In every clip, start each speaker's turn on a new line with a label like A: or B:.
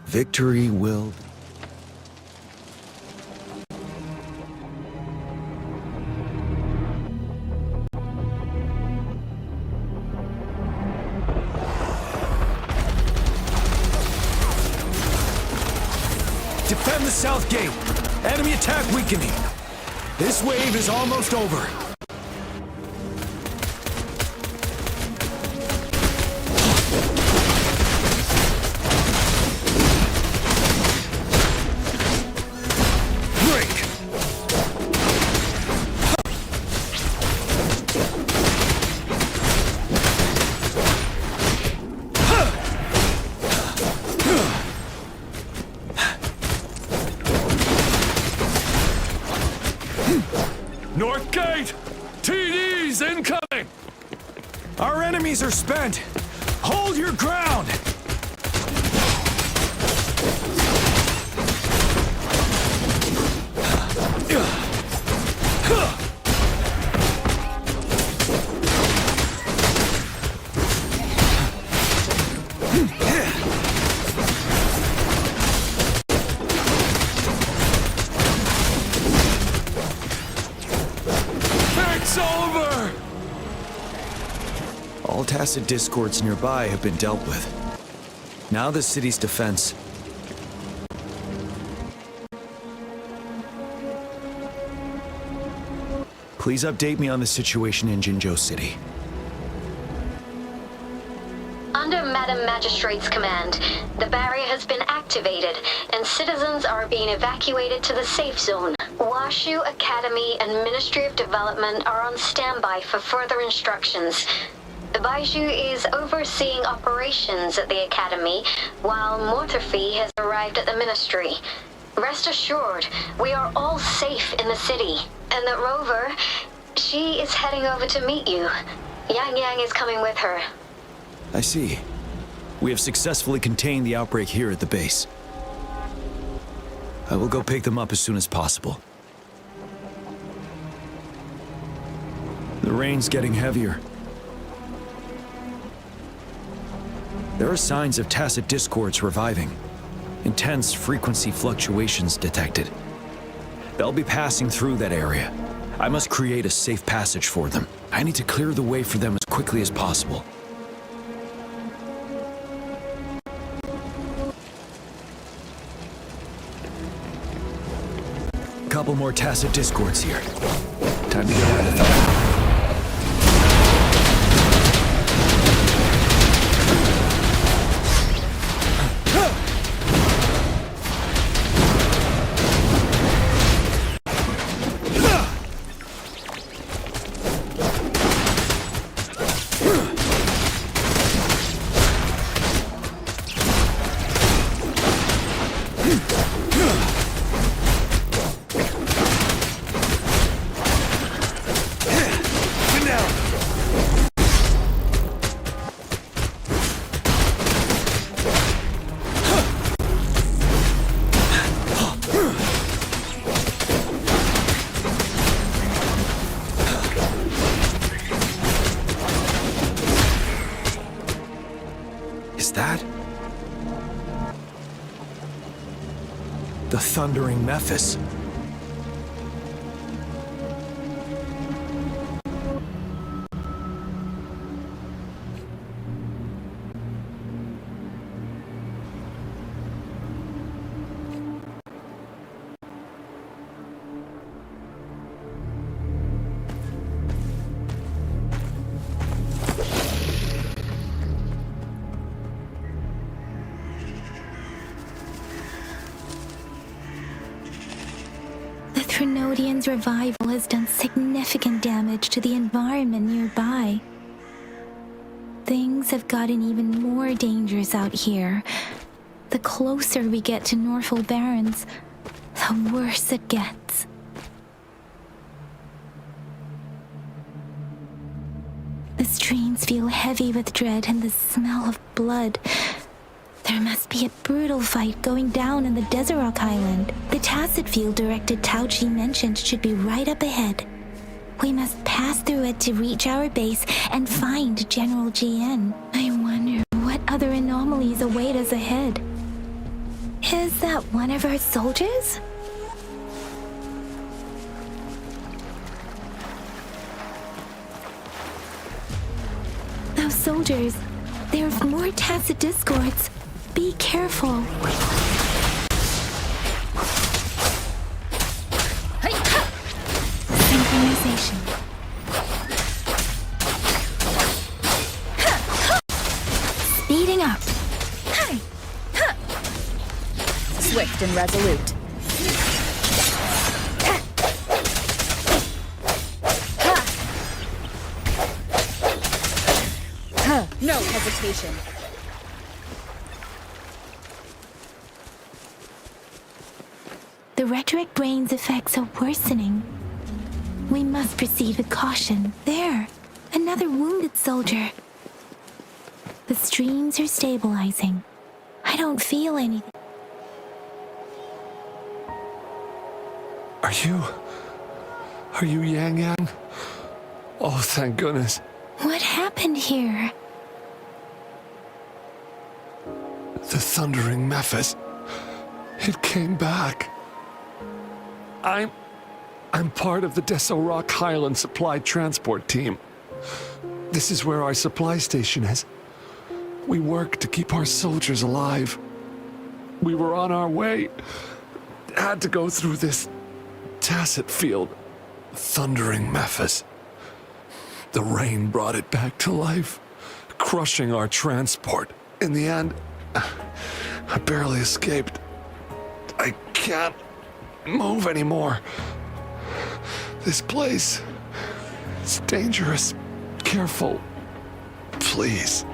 A: Victory will...
B: Defend the south gate. Enemy attack weakening. This wave is almost over. North Gate! TDs incoming! Our enemies are spent! Hold your ground!
A: All tacit discords nearby have been dealt with. Now the city's defense. Please update me on the situation in Jinzhou City.
C: Under Madam Magistrate's command, the barrier has been activated, and citizens are being evacuated to the safe zone. Washu Academy and Ministry of Development are on standby for further instructions. Baiju is overseeing operations at the Academy, while Mortherfee has arrived at the Ministry. Rest assured, we are all safe in the city, and that Rover, she is heading over to meet you. Yang Yang is coming with her.
A: I see. We have successfully contained the outbreak here at the base. I will go pick them up as soon as possible. The rain's getting heavier. There are signs of tacit discords reviving. Intense frequency fluctuations detected. They'll be passing through that area. I must create a safe passage for them. I need to clear the way for them as quickly as possible. Couple more tacit discords here. Time to get out of there. Is that the thundering Mephis?
D: Trinodian's revival has done significant damage to the environment nearby. Things have gotten even more dangerous out here. The closer we get to Norfolk Barrens, the worse it gets. The streams feel heavy with dread and the smell of blood. There must be a brutal fight going down in the Desert Rock Island. The tacit field directed Tao Chi mentioned should be right up ahead. We must pass through it to reach our base and find General GN. I wonder what other anomalies await us ahead. Is that one of our soldiers? Those soldiers, there's more tacit discords. Be careful. Synchronization. Speeding up.
E: Swift and resolute. No hesitation.
D: The rhetoric brain's effects are worsening. We must proceed with caution. There, another wounded soldier. The streams are stabilizing. I don't feel anything.
B: Are you Yang Yang? Oh, thank goodness.
D: What happened here?
B: The Thundering Mephis. It came back. I'm part of the Deso Rock Highland Supply Transport Team. This is where our supply station is. We work to keep our soldiers alive. We were on our way. Had to go through this tacit field. Thundering Mephis. The rain brought it back to life, crushing our transport. In the end, I barely escaped. I can't move anymore. This place, it's dangerous. Careful, please.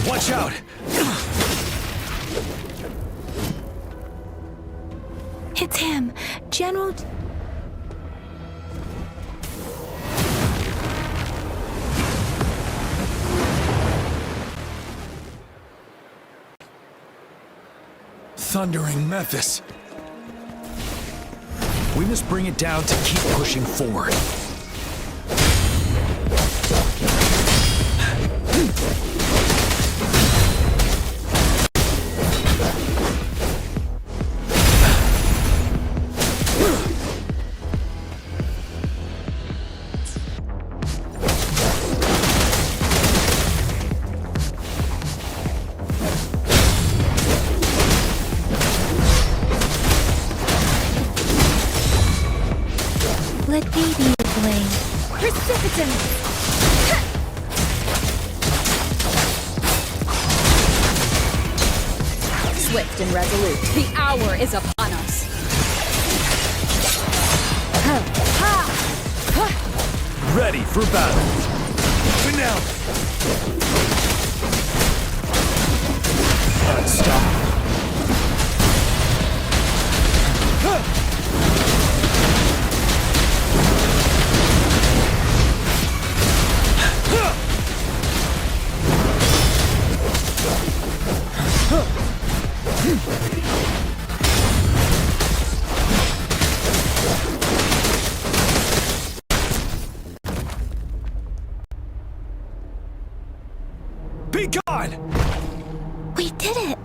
A: Watch out!
D: It's him, General...
A: Thundering Mephis. We must bring it down to keep pushing forward.
D: Let me be the blade.
E: Precipitant! Swift and resolute. The hour is upon us.
A: Ready for battle. But now. Stop. Be gone!
D: We did it!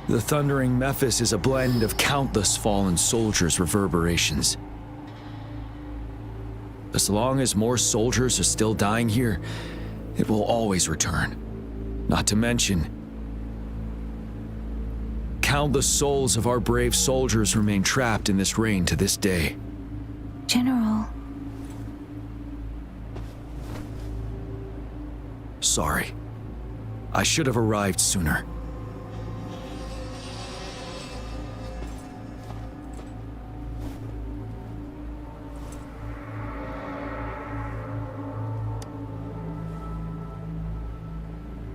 A: The Thundering Mephis is a blend of countless fallen soldiers' reverberations. As long as more soldiers are still dying here, it will always return. Not to mention, countless souls of our brave soldiers remain trapped in this rain to this day.
D: General,
A: Sorry. I should have arrived sooner.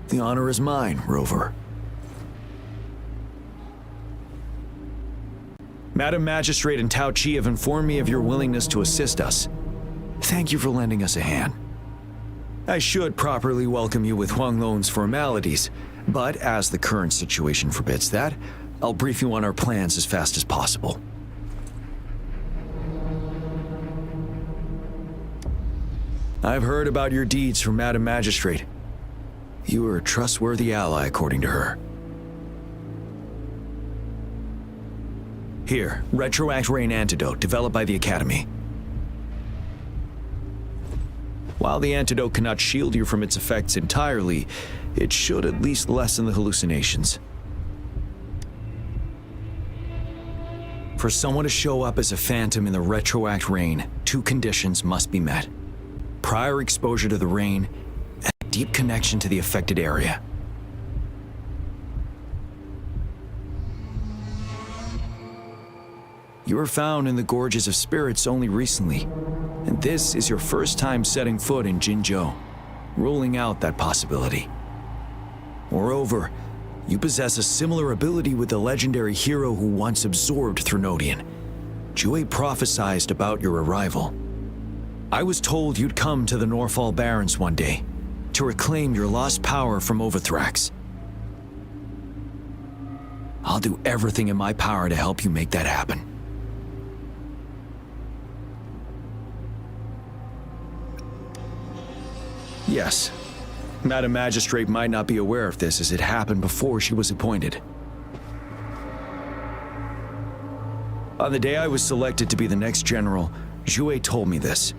A: The honor is mine, Rover. Madam Magistrate and Tao Chi have informed me of your willingness to assist us. Thank you for lending us a hand. I should properly welcome you with Huanglong's formalities, but as the current situation forbids that, I'll brief you on our plans as fast as possible. I've heard about your deeds from Madam Magistrate. You are a trustworthy ally, according to her. Here, Retroact Rain Antidote, developed by the Academy. While the antidote cannot shield you from its effects entirely, it should at least lessen the hallucinations. For someone to show up as a phantom in the Retroact Rain, 2 conditions must be met. Prior exposure to the rain, and a deep connection to the affected area. You were found in the Gorges of Spirits only recently, and this is your first time setting foot in Jinzhou, ruling out that possibility. Moreover, you possess a similar ability with the legendary hero who once absorbed Threnodian. Jue prophesied about your arrival. I was told you'd come to the Norfall Barrens one day, to reclaim your lost power from Overthrax. I'll do everything in my power to help you make that happen. Yes, Madam Magistrate might not be aware of this as it happened before she was appointed. On the day I was selected to be the next general, Jue told me this.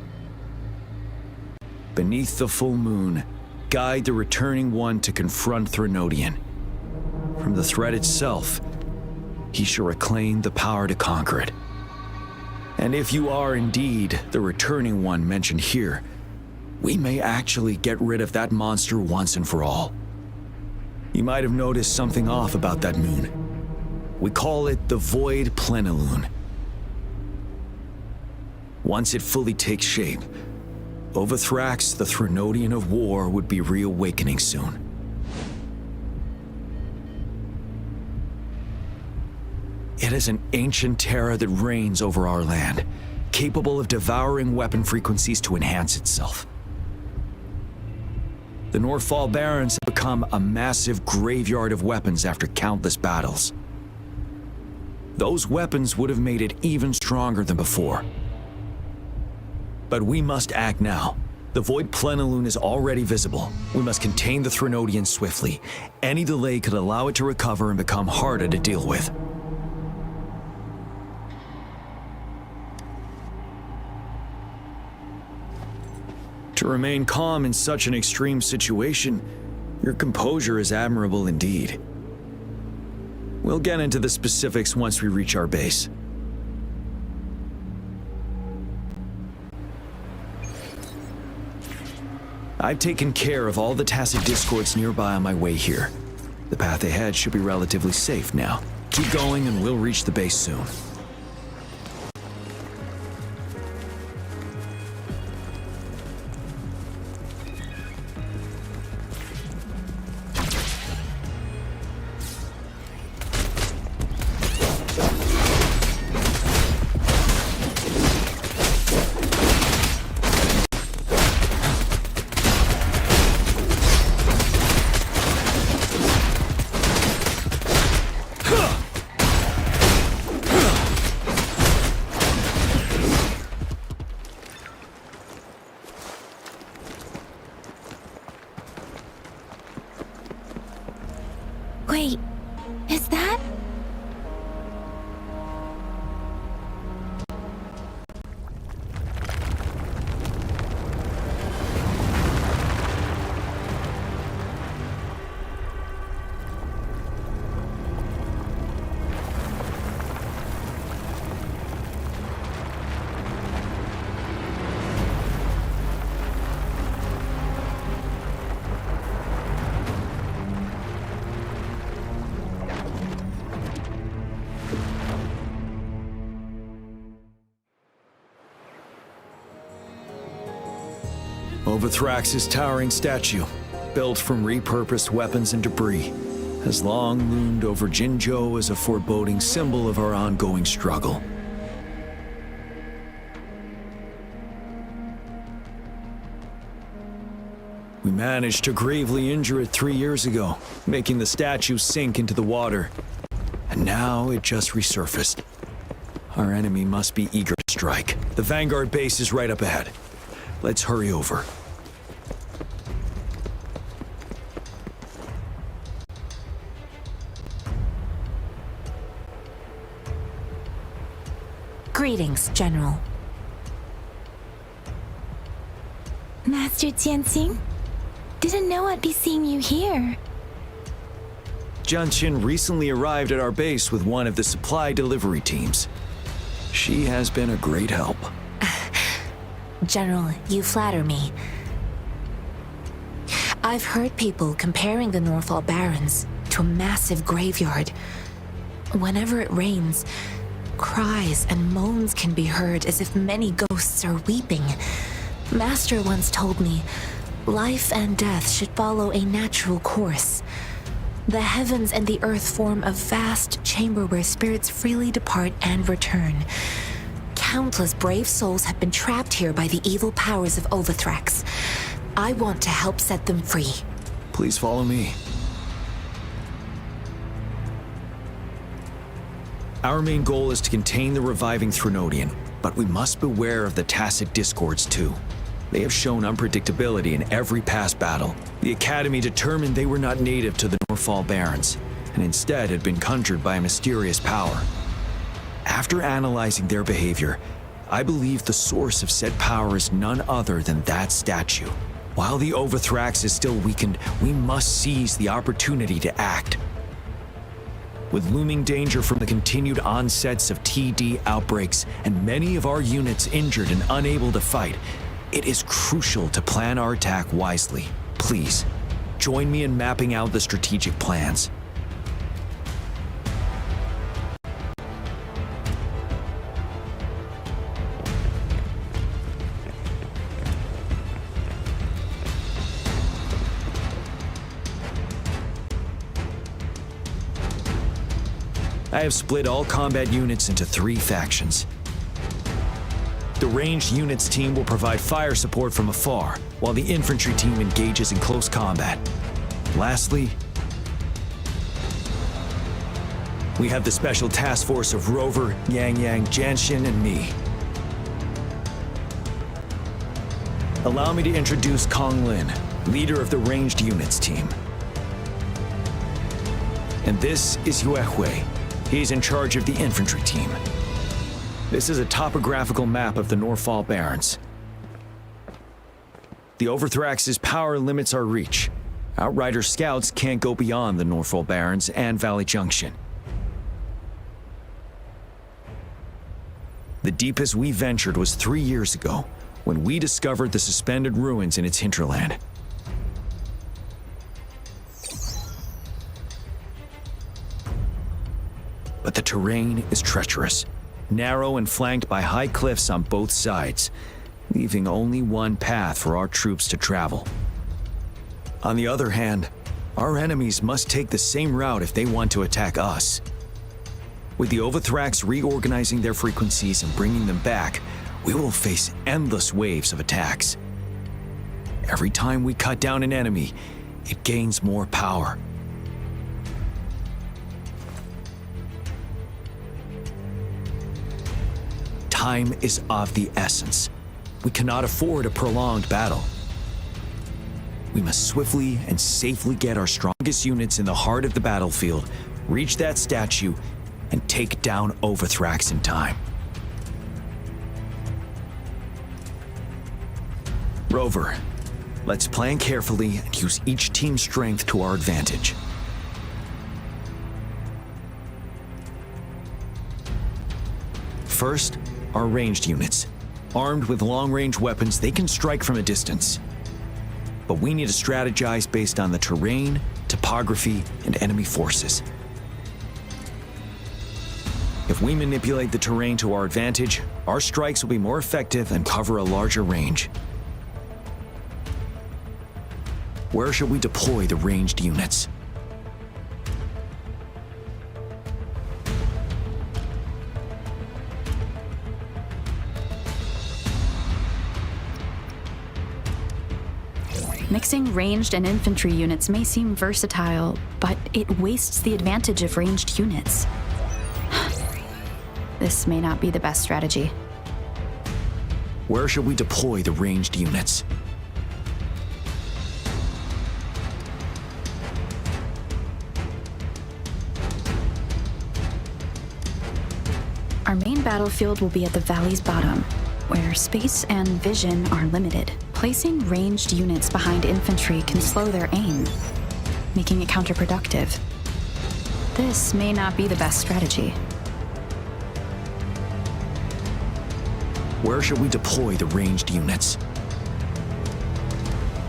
A: Beneath the full moon, guide the returning one to confront Threnodian. From the threat itself, he shall reclaim the power to conquer it. And if you are indeed the returning one mentioned here, we may actually get rid of that monster once and for all. You might have noticed something off about that moon. We call it the Void Plenilune. Once it fully takes shape, Overthrax, the Threnodian of War, would be reawakening soon. It is an ancient terror that reigns over our land, capable of devouring weapon frequencies to enhance itself. The Norfall Barrens have become a massive graveyard of weapons after countless battles. Those weapons would have made it even stronger than before. But we must act now. The Void Plenilune is already visible. We must contain the Threnodian swiftly. Any delay could allow it to recover and become harder to deal with. To remain calm in such an extreme situation, your composure is admirable indeed. We'll get into the specifics once we reach our base. I've taken care of all the tacit discords nearby on my way here. The path ahead should be relatively safe now. Keep going and we'll reach the base soon.
D: Wait, is that?
A: Overthrax's towering statue, built from repurposed weapons and debris, has long loomed over Jinzhou as a foreboding symbol of our ongoing struggle. We managed to gravely injure it 3 years ago, making the statue sink into the water. And now it just resurfaced. Our enemy must be eager to strike. The Vanguard base is right up ahead. Let's hurry over.
F: Greetings, General.
D: Master Jianxing? Didn't know I'd be seeing you here.
A: Jianqin recently arrived at our base with one of the supply delivery teams. She has been a great help.
F: General, you flatter me. I've heard people comparing the Norfall Barrens to a massive graveyard. Whenever it rains, cries and moans can be heard as if many ghosts are weeping. Master once told me, life and death should follow a natural course. The heavens and the earth form a vast chamber where spirits freely depart and return. Countless brave souls have been trapped here by the evil powers of Overthrax. I want to help set them free.
A: Please follow me. Our main goal is to contain the reviving Threnodian, but we must beware of the tacit discords too. They have shown unpredictability in every past battle. The Academy determined they were not native to the Norfall Barrens, and instead had been conjured by a mysterious power. After analyzing their behavior, I believe the source of said power is none other than that statue. While the Overthrax is still weakened, we must seize the opportunity to act. With looming danger from the continued onsets of TD outbreaks and many of our units injured and unable to fight, it is crucial to plan our attack wisely. Please, join me in mapping out the strategic plans. I have split all combat units into 3 factions. The ranged units team will provide fire support from afar, while the infantry team engages in close combat. Lastly, we have the special task force of Rover, Yang, Jianxin, and me. Allow me to introduce Kong Lin, leader of the ranged units team. And this is Yue Hui. He's in charge of the infantry team. This is a topographical map of the Norfall Barrens. The Overthrax's power limits our reach. Outrider scouts can't go beyond the Norfall Barrens and Valley Junction. The deepest we ventured was 3 years ago, when we discovered the suspended ruins in its hinterland. But the terrain is treacherous, narrow and flanked by high cliffs on both sides, leaving only one path for our troops to travel. On the other hand, our enemies must take the same route if they want to attack us. With the Overthrax reorganizing their frequencies and bringing them back, we will face endless waves of attacks. Every time we cut down an enemy, it gains more power. Time is of the essence. We cannot afford a prolonged battle. We must swiftly and safely get our strongest units in the heart of the battlefield, reach that statue, and take down Overthrax in time. Rover, let's plan carefully and use each team's strength to our advantage. First, our ranged units. Armed with long-range weapons, they can strike from a distance. But we need to strategize based on the terrain, topography, and enemy forces. If we manipulate the terrain to our advantage, our strikes will be more effective and cover a larger range. Where should we deploy the ranged units?
G: Mixing ranged and infantry units may seem versatile, but it wastes the advantage of ranged units. This may not be the best strategy.
A: Where should we deploy the ranged units?
G: Our main battlefield will be at the valley's bottom, where space and vision are limited. Placing ranged units behind infantry can slow their aim, making it counterproductive. This may not be the best strategy.
A: Where should we deploy the ranged units?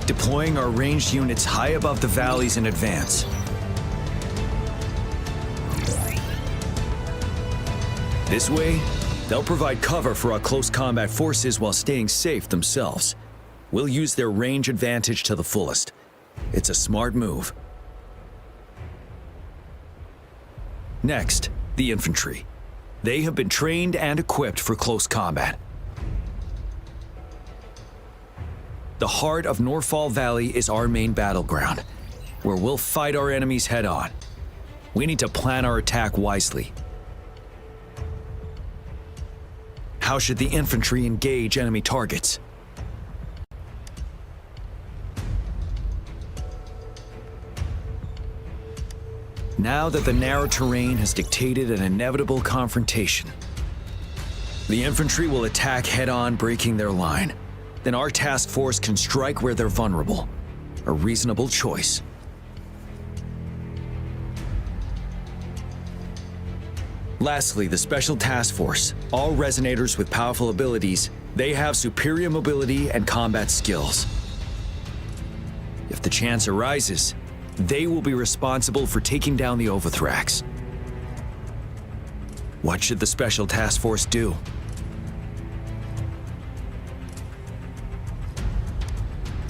A: Deploying our ranged units high above the valleys in advance. This way, they'll provide cover for our close combat forces while staying safe themselves. We'll use their range advantage to the fullest. It's a smart move. Next, the infantry. They have been trained and equipped for close combat. The heart of Norfall Valley is our main battleground, where we'll fight our enemies head-on. We need to plan our attack wisely. How should the infantry engage enemy targets? Now that the narrow terrain has dictated an inevitable confrontation, the infantry will attack head-on, breaking their line. Then our task force can strike where they're vulnerable. A reasonable choice. Lastly, the Special Task Force. All resonators with powerful abilities, they have superior mobility and combat skills. If the chance arises, they will be responsible for taking down the Overthrax. What should the Special Task Force do?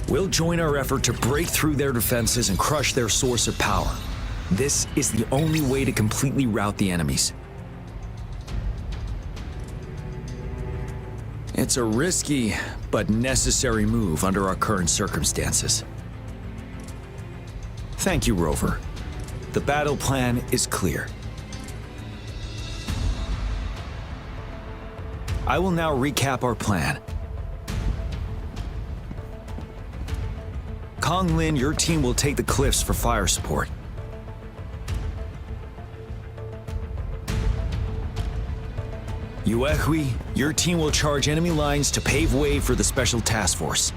A: We'll join our effort to break through their defenses and crush their source of power. This is the only way to completely rout the enemies. It's a risky but necessary move under our current circumstances. Thank you, Rover. The battle plan is clear. I will now recap our plan. Kong Lin, your team will take the cliffs for fire support. Yuehui, your team will charge enemy lines to pave way for the Special Task Force.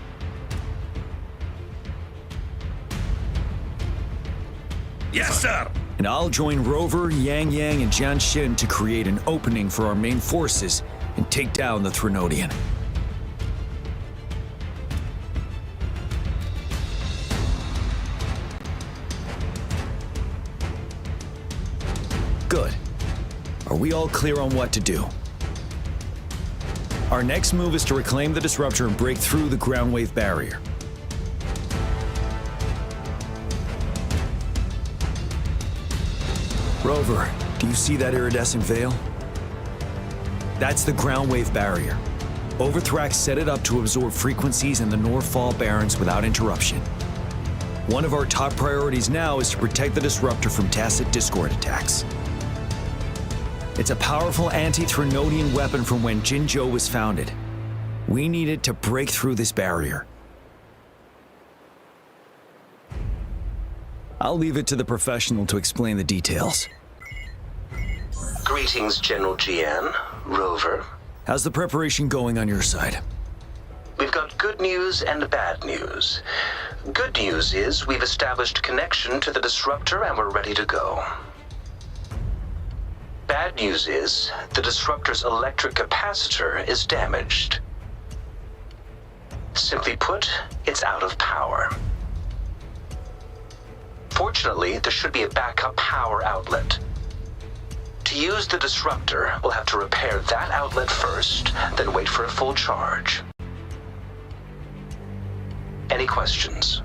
B: Yes, sir!
A: And I'll join Rover, Yang Yang, and Jian Xin to create an opening for our main forces and take down the Threnodian. Good. Are we all clear on what to do? Our next move is to reclaim the disruptor and break through the ground wave barrier. Rover, do you see that iridescent veil? That's the ground wave barrier. Overthrax set it up to absorb frequencies in the Norfall Barrens without interruption. One of our top priorities now is to protect the disruptor from tacit discord attacks. It's a powerful anti-Threnodian weapon from when Jinzhou was founded. We need it to break through this barrier. I'll leave it to the professional to explain the details.
H: Greetings, General Jian, Rover.
A: How's the preparation going on your side?
H: We've got good news and bad news. Good news is we've established connection to the disruptor and we're ready to go. Bad news is the disruptor's electric capacitor is damaged. Simply put, it's out of power. Fortunately, there should be a backup power outlet. To use the disruptor, we'll have to repair that outlet first, then wait for a full charge. Any questions?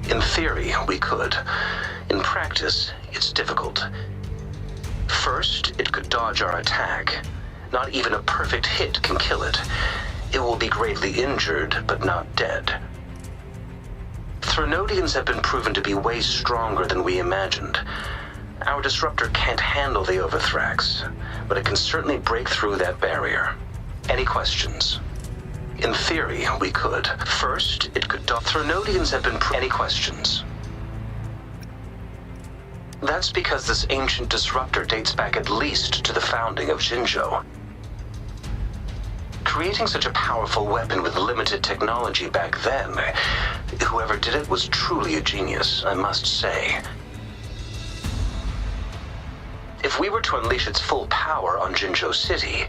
H: In theory, we could. In practice, it's difficult. First, it could dodge our attack. Not even a perfect hit can kill it. It will be gravely injured, but not dead. Threnodians have been proven to be way stronger than we imagined. Our disruptor can't handle the overthrax, but it can certainly break through that barrier. Any questions? In theory, we could. First, it could Threnodians have been Any questions? That's because this ancient disruptor dates back at least to the founding of Jinzhou. Creating such a powerful weapon with limited technology back then, whoever did it was truly a genius, I must say. If we were to unleash its full power on Jinzhou City,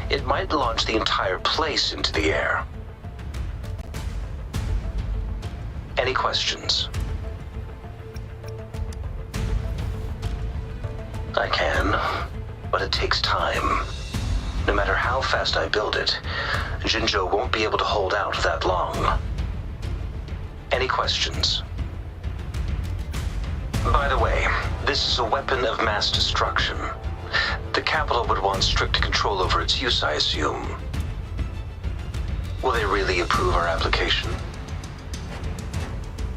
H: it might launch the entire place into the air. Any questions? I can, but it takes time. No matter how fast I build it, Jinzhou won't be able to hold out that long. Any questions? By the way, this is a weapon of mass destruction. The capital would want strict control over its use, I assume. Will they really approve our application?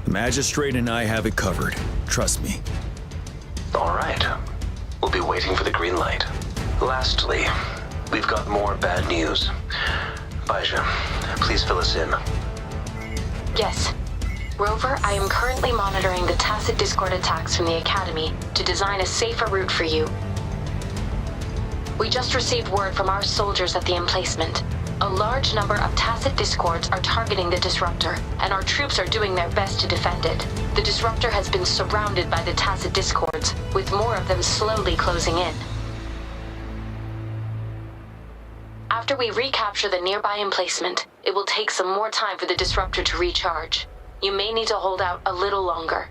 A: The Magistrate and I have it covered. Trust me.
H: All right. We'll be waiting for the green light. Lastly, we've got more bad news. Baija, please fill us in.
F: Yes. Rover, I am currently monitoring the tacit discord attacks from the Academy to design a safer route for you. We just received word from our soldiers at the emplacement. A large number of tacit discords are targeting the disruptor, and our troops are doing their best to defend it. The disruptor has been surrounded by the tacit discords, with more of them slowly closing in. After we recapture the nearby emplacement, it will take some more time for the disruptor to recharge. You may need to hold out a little longer.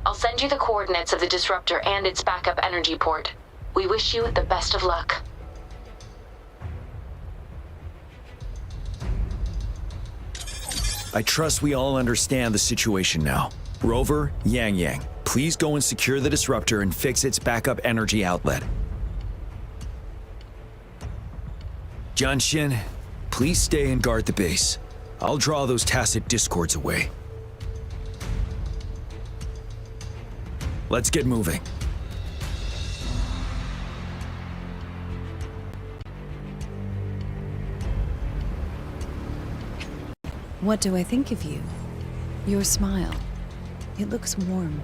F: I'll send you the coordinates of the disruptor and its backup energy port. We wish you the best of luck.
A: I trust we all understand the situation now. Rover, Yang, please go and secure the disruptor and fix its backup energy outlet. Jianxin, please stay and guard the base. I'll draw those tacit discords away. Let's get moving.
I: What do I think of you? Your smile. It looks warm.